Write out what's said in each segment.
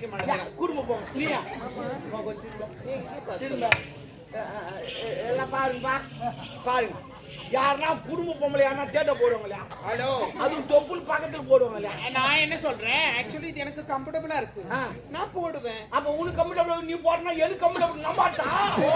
நினைக்க மாட்டேன். குடும்பம் போங்க. நீயா எல்லாம் பாருங்க பாருங்க. யாருன்னா குடும்ப பொம்பளை யாருன்னா தேட்ட போடுவாங்க இல்லையா? ஹலோ, அதுவும் தொப்புள் பக்கத்துக்கு போடுவாங்க இல்லையா? நான் என்ன சொல்றேன், ஆக்சுவலி இது எனக்கு கம்ஃபர்டபுளா இருக்கு, நான் போடுவேன். அப்ப உனக்கு கம்ஃபர்டபுள் நீ போடனா எது கம்ஃபர்டபுள் நம்பாட்டா? ஓ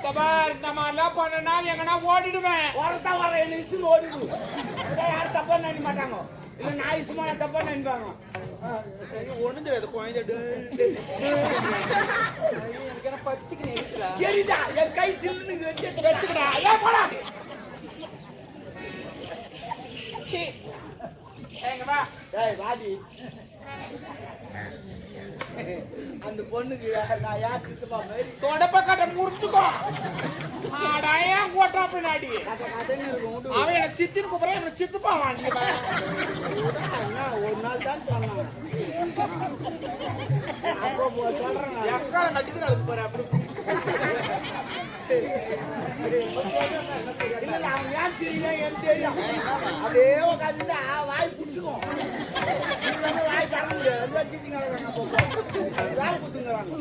தபார் இந்த மாதிரிலாம் பண்ணனா எங்கன்னா ஓடிடுவேன். வரதா வர என்ன இசுன்னு ஓடிடு. யாரும் தப்பா நினைக்க மாட்டாங்க. இல்ல நான் சும்மா தப்பா நினைப்பாங்க. ஒண்ணு தெரியாது குழந்தை எனக்கு என்ன பத்திக்கு நெருக்கிறா எரிதா என் கை சில்லுன்னு வச்சுக்கடா. ஏன் போடா சீ எங்க வா. டேய் வாடி. அந்த பொண்ணுக்கு நான் யார் சித்தப்பா மாதிரி தொடப்ப கட்ட முடிச்சுக்கோ. ஆடாயா கோட்டா பின்னாடி அவன் எனக்கு சித்தின்னு கூப்பிடுறேன், எனக்கு சித்துப்பா வாண்டி. ஒரு நாள் தான் சொன்னான். அப்புறம் சொல்றேன் எக்கால நட்டுக்கு அதுக்கு போற அப்படி அவன் ஏன் சரியா எனக்கு தெரியும். அப்படியே உட்காந்து வாய் பிடிச்சிக்கும். வாய் தர முடியாது. வாய் பிடிச்சுங்கிறாங்க.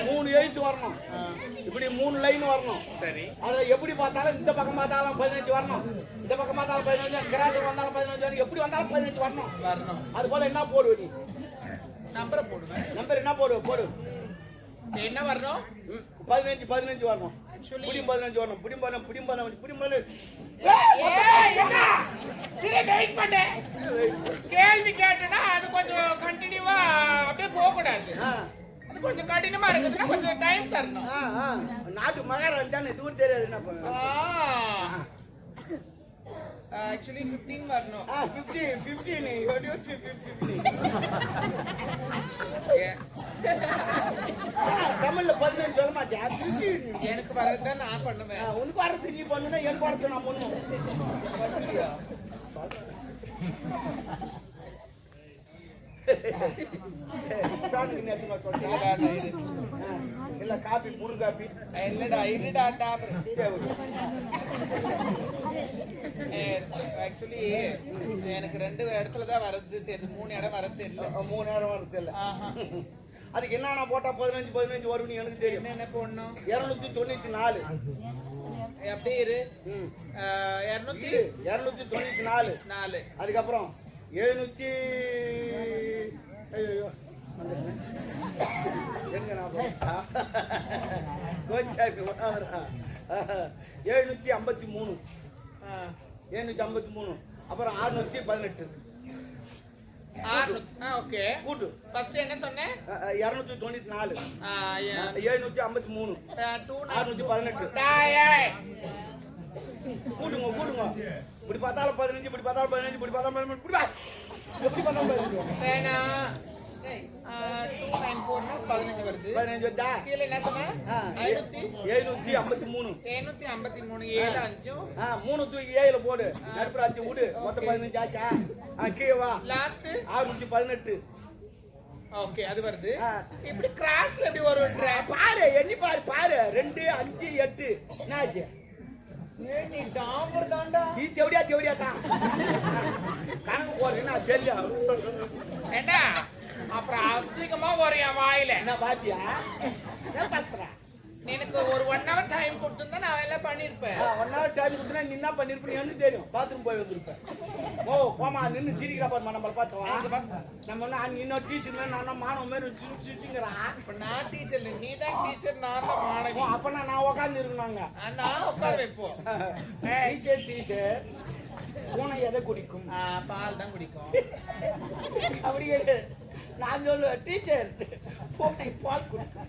3 எழுத்து வரணும். இப்படி 3 லைன் வரணும். சரி, அதை எப்படி பார்த்தாலும் இந்த பக்கம் பார்த்தாலும் 15 வரணும், இந்த பக்கம் பார்த்தாலும் 15, கிராஸ் வந்தாலும் 15 வரணும், எப்படி வந்தாலும் 15 வரணும். அது போல என்ன போடுவ நீ? நம்பரை போடுவேன். நம்பர் என்ன போடுவ? போடு. என்ன வரணும்? 15 வரணும். புடி 15 வரணும். புடி 15 வெயிட் பண்ணு. கேள்வி கேட்டனா அது கொஞ்சம் கண்டினியூவா அப்படியே போக கூடாது. அது கொஞ்சம் கடினமா இருக்குதுன்னா கொஞ்சம் டைம் தரணும். நாட்டு மகாராஜ் தானே தூரம் தெரியாது என்ன பண்ண. ஆக்சுவலி 15 வரணும். 15 தமிழ்ல 15 சொல்ல மாட்டேன். எனக்கு வரதான் நான் பண்ணுவேன். உனக்கு வரது நீ பண்ணுனா எனக்கு வரது நான் பண்ணுவேன். இல்ல காபி முரு காபி இல்லடா இருடாடா. ஆக்சுவலி எனக்கு 2 இடத்துல தான் வரது தெரியுது, 3 இடம் வரது இல்ல. 3 இடம் வரது இல்ல. அதுக்கு என்னன்னா போட்டா 15 வரும் எனக்கு தெரியும். என்ன போடணும்? 294 அப்படியே இரு. 294. அதுக்கப்புறம் 700 ஐயோ எங்க நான் 753. 753. அப்புறம் 618. ஓகே கூட்டு. ஃபர்ஸ்ட் என்ன சொன்னேன்? 294 753 618. கூட்டுங்க. இப்படி பார்த்தாலும் 15, இப்படி பார்த்தாலும் 15, இப்படி பார்த்தாலும் 15, எப்படி பார்த்தாலும் 15. வேணா 294 15 வருது. 15 வந்தா கீழ என்ன சொன்ன? 753. 753 7 5 3 தூக்கி 7 போடு. நடுப்புற 5 விடு. மொத்தம் 15 ஆச்சா? கீழ வா. லாஸ்ட் 618. ஓகே அது வருது. இப்படி கிராஸ்ல எப்படி வரும்ன்ற பாரு, எண்ணி பாரு 2 5 8 என்னாச்சு? நீ டாம்பர் தான்டா. நீ தேவடியா தான் கணக்கு போறேன்னா தெரியும். என்ன அப்புறம் அசிங்கமா வரும் என் வாயில. என்ன பாத்தியா? என்ன பேசுற? எனக்கு ஒரு 1 hour டைம் கொடுத்துருந்தா நான் எல்லாம் பண்ணிருப்பேன். 1 hour டைம் கொடுத்தா நீ என்ன பண்ணிருப்ப எனக்கு தெரியும். பாத்ரூம் போய் வந்திருப்பேன். ஓ போமா நின்னு சிரிக்கிறா பாருமா நம்மள பார்த்தவா. நம்ம நீ இன்னும் டீச்சர் நான் மாணவ மாதிரி சிரிச்சுங்கிறா. இப்ப நான் டீச்சர் இல்ல, நீ தான் டீச்சர், நான் தான் மாணவி. அப்பனா நான் உட்கார்ந்து இருக்கணுங்க. நான் உட்கார வைப்போம். டீச்சர் பூனை எதை குடிக்கும்? பால் தான் குடிக்கும். அப்படியே நான் சொல்லுவேன் டீச்சர் பூனை பால் குடிக்கும்.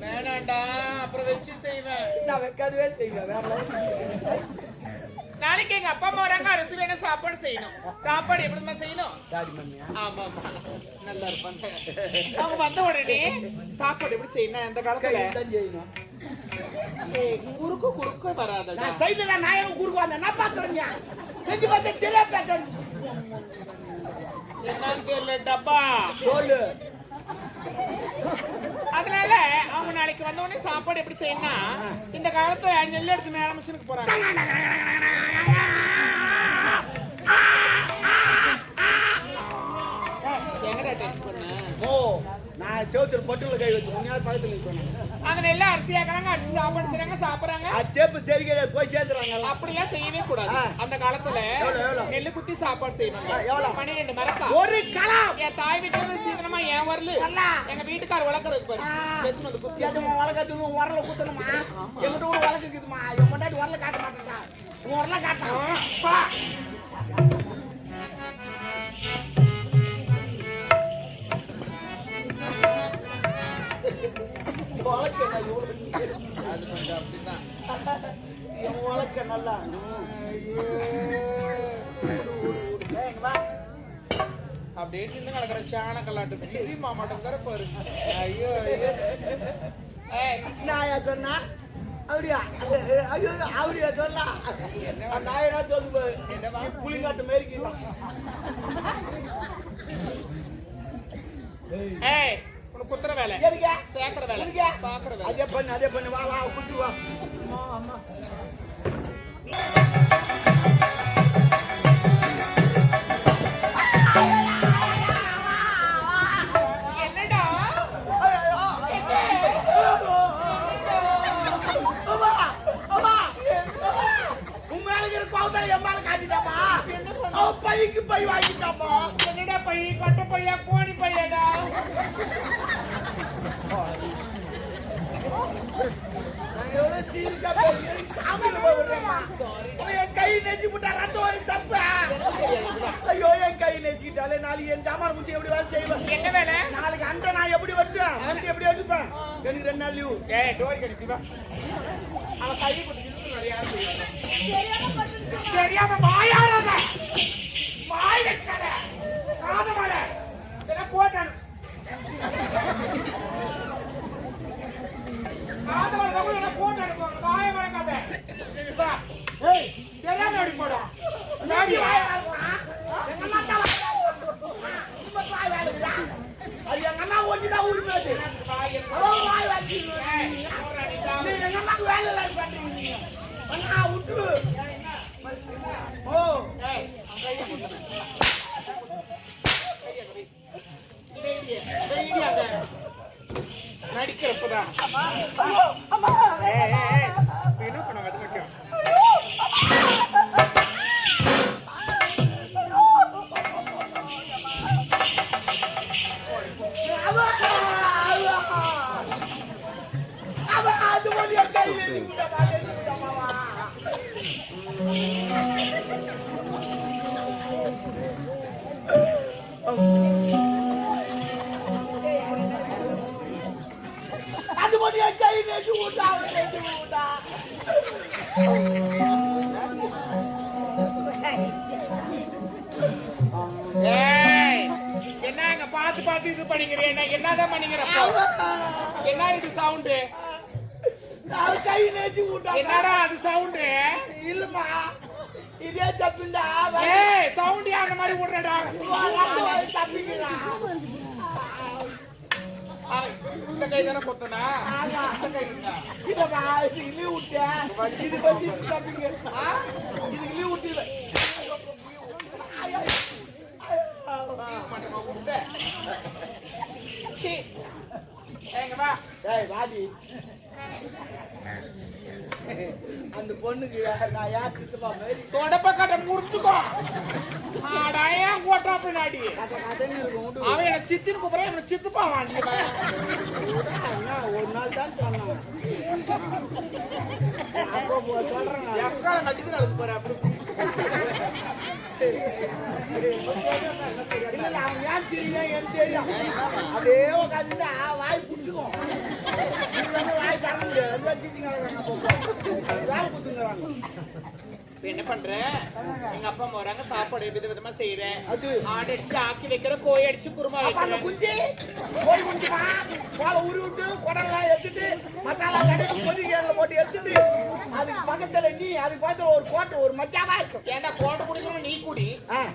வேணாண்டா அப்புறம் வச்சு செய்வேன். நான் வைக்காதவே செய்வேன். வேற நாளைக்கு எங்க அப்பா அம்மா வராங்க, அரசுல என்ன சாப்பாடு செய்யணும். சாப்பாடு எப்படிமா செய்யணும்? டாடி மம்மியா? ஆமா நல்லா இருப்பாங்க. அவங்க வந்த உடனே சாப்பாடு எப்படி செய்யணும்? அந்த காலத்துல தான் செய்யணும். குறுக்க வராதடா. நான் சைடுல தான் நான் குறுக்கு வந்தேன். நான் பாத்துறேன். செஞ்சு பார்த்தா தெரிய பேசுறேன். என்னன்னு தெரியல டப்பா சொல்லு. அதனால அவங்க நாளைக்கு வந்த உடனே சாப்பாடு எப்படி செய்யணும்னா, இந்த காலத்துல நெல் எடுத்து நேரம் மிஷினுக்கு போறாங்க. செவுத்துல பொட்டுல கை வச்சு யார் பக்கத்துல சொன்னாங்க அங்க நெல்ல அரிசி ஆக்குறாங்க அரிசி சாப்பாடு செய்றாங்க சாப்பிடுறாங்க சேப்பு சரிக்கை போய் சேர்த்துறாங்க அப்படிலாம் செய்யவே கூடாது அந்த காலத்துல நெல்லு குத்தி சாப்பாடு செய்வாங்க 12 மரக்கா ஒரு களம் என் தாய் வீட்டுல சீக்கிரமா ஏன் வரல எங்க வீட்டுக்கார வளர்க்கறதுக்கு பாரு எத்தனை வந்து குத்தி அதுமா வளர்க்கறது உரல குத்தணுமா எங்கிட்ட கூட வளர்க்குதுமா என் முன்னாடி உரல காட்ட மாட்டேன்டா உரல காட்டான் வளர்க்க நல்லா அப்படியே நின்று கிடக்குற சாண கல்லாட்டு மாமாட்டங்கிற பாரு ஐயோ நாயா சொன்னா அப்படியா ஐயோ அப்படியா சொன்னா நாயனா சொல்லு புளிங்காட்டு மேரிக்கலாம் ஏய் உனக்கு குத்துற வேலை சேர்க்கிற வேலை பாக்குற வேலை அதே பண்ணு வா வா குட்டி வா அம்மா என்னடா உண்மையில பாவத்தை எம்மால காட்டிட்டாப்பா பைக்கு பை வாங்கிட்டாப்பா என்னடா பை கட்ட பையா கோணி பையடா கை நெஞ்சு விட்டா ரத்தம் தப்ப ஐயோ என் கை நெச்சுக்கிட்டாலே நாளைக்கு என் ஜாமான் முடிச்சு எப்படி வேலை செய்வேன் என்ன வேலை நாளைக்கு அந்த நான் எப்படி வெட்டுவேன் அவனுக்கு எப்படி எடுப்பேன் எனக்கு 2 நாள் லீவு டோரி கட்டிப்பா அவன் கை போட்டு தெரியாம வாயாடாத வாய் வச்சாத காதமாட இதெல்லாம் போட்டானு காதமாட தகுதி என்ன போட்டானு வாய வழங்காத ஏய் தெரியாம எப்படி போடா வாய் வளர்க்கலாம் எங்க அம்மா தான் வாய் வளர்க்குதா அது எங்க அம்மா ஒட்டிதான் உரிமை அது வாய் வச்சு எங்க அம்மாக்கு வேலை இல்லை பண்றீங்க விட்டு ஓ நடிக்கிறப்பதான் என்ன பண்ண அது மட்டும் அது மட்டும் என் கை நெஞ்சு விட்டா என்னங்க பார்த்து பார்த்து இது பண்ணிக்கிறேன் என்னதான் பண்ணிக்கிறப்போ என்ன இது சவுண்டு கை நெஞ்சு விட்டா என்னடா அது சவுண்டு இல்லம்மா இதே தப்பிந்தா ஏய் சவுண்ட் அந்த மாதிரி விடுறடா தப்பிக்கலாம் இந்த கை தானே கொத்தனா இந்த கை இருந்தா இல்லம்மா இதுக்கு லீவ் விட்டேன் இது பத்தி தப்பிங்க இதுக்கு லீவ் விட்டு வாடி அந்த பொண்ணுக்கு நான் யார் சித்தப்பா மாதிரி தொடப்ப கட்ட முடிச்சுக்கோ ஏன் கோட்டா பின்னாடி அவன் என்ன சித்தின்னு கூப்பிட என்ன சித்துப்பா வாண்டி ஒரு நாள் தான் சொன்னான் சொல்றேன் எக்காலம் கட்டிக்கு நடக்கு போற அப்படி அவன் ஏன் சிரியா எனக்கு தெரியும் அப்படியே உட்காந்து வாய் பிடிச்சிக்கும் வாய் தர முடியாது என்ன பண்ற எங்க அப்பா அம்மா வராங்க சாப்பாடு விதவிதமா செய்யறேன் ஆடு அடிச்சு ஆக்கி வைக்கிற கோழி அடிச்சு குருமா வைக்கிறேன் குஞ்சு கோழி குஞ்சுமா கோலை உருவி விட்டு குடலாம் எடுத்துட்டு மசாலா கடைக்கு கொதிக்கிறதுல போட்டு எடுத்துட்டு அதுக்கு பக்கத்துல நீ அதுக்கு பக்கத்துல ஒரு கோட்டை ஒரு மச்சாவா இருக்கும் ஏன்னா கோட்டை குடிக்கணும் நீ குடி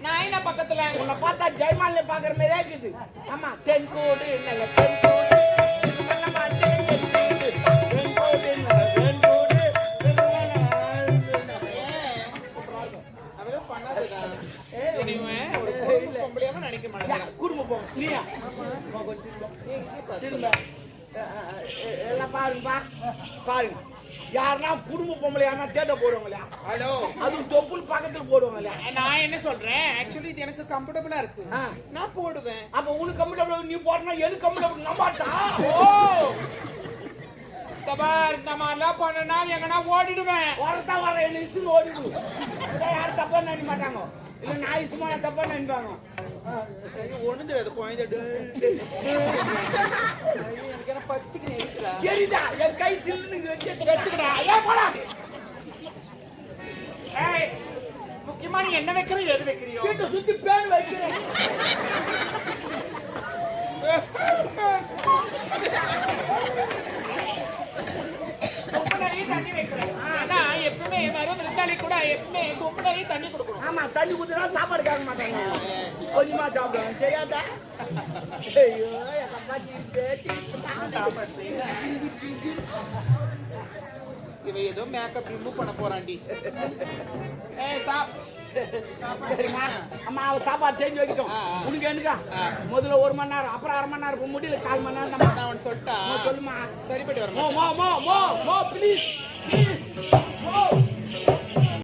நான் என்ன பக்கத்துல உன்னை பார்த்தா ஜெயமாலில பாக்குற மாதிரியே இருக்குது ஆமா தென்கோடு இல்ல தென்கோடு நினைக்க மாட்டேன் குடும்ப நீயா திரும்ப எல்லாம் பாருங்கப்பா பாருங்க யாருன்னா குடும்ப பொம்பளை யாருன்னா தேட போடுவாங்க இல்லையா ஹலோ அதுவும் தொப்புள் பக்கத்துல போடுவாங்க இல்லையா நான் என்ன சொல்றேன் ஆக்சுவலி இது எனக்கு கம்ஃபர்டபுளா இருக்கு ஆ. நான் போடுவேன் அப்ப உனக்கு கம்ஃபர்டபுள் நீ போறனா எனக்கு கம்ஃபர்டபுள் நம்பாட்டா ஓ தபார் இந்த மாதிரிலாம் பண்ணனா எங்கன்னா ஓடிடுவேன் வரதா வர என்ன இசுன்னு ஓடிடு இதை யாரும் தப்பா நினைக்க மாட்டாங்க இல்ல நான் இசுமா தப்பா நினைப்பாங்க ஒண்ணு தெரியாது குழந்தை எனக்கு என்ன பத்திக்கு இருக்கிறா எரிதா என் கை சில்லுன்னு வச்சுக்கடா ஏன் போடா ஏய் முக்கியமா நீ என்ன வைக்கிற எது வைக்கிறியோ வீட்டை சுத்தி பேன் வைக்கிறேன் ரொம்ப நிறைய தண்ணி வைக்கிறேன் ஆனா எப்பவுமே வரும் விருந்தாளி கூட எப்பவுமே ரொம்ப நிறைய தண்ணி கொடுக்கணும் ஆமா தண்ணி ஊத்துனா சாப்பாடு கேட்க மாட்டாங்க கொஞ்சமா சாப்பிடுவாங்க தெரியாதா ஐயோ எங்க பாட்டி பேத்தி இவன் ஏதோ மேக்கப் ரிமூவ் பண்ண போறான்டி ஏய் சரிம்மா அம்மா அவ சாப்பாடு செஞ்சு வைக்கட்டும் உனக்கு என்னக்கா முதல்ல 1 மணி நேரம் அப்புறம் 1/2 மணி நேரம் முடியல 1/4 மணி நேரம் நான் அவன் சொல்லிட்டா சொல்லுமா சரிப்பட்டு மோ வரேன் ப்ளீஸ் ப்ளீஸ் மோ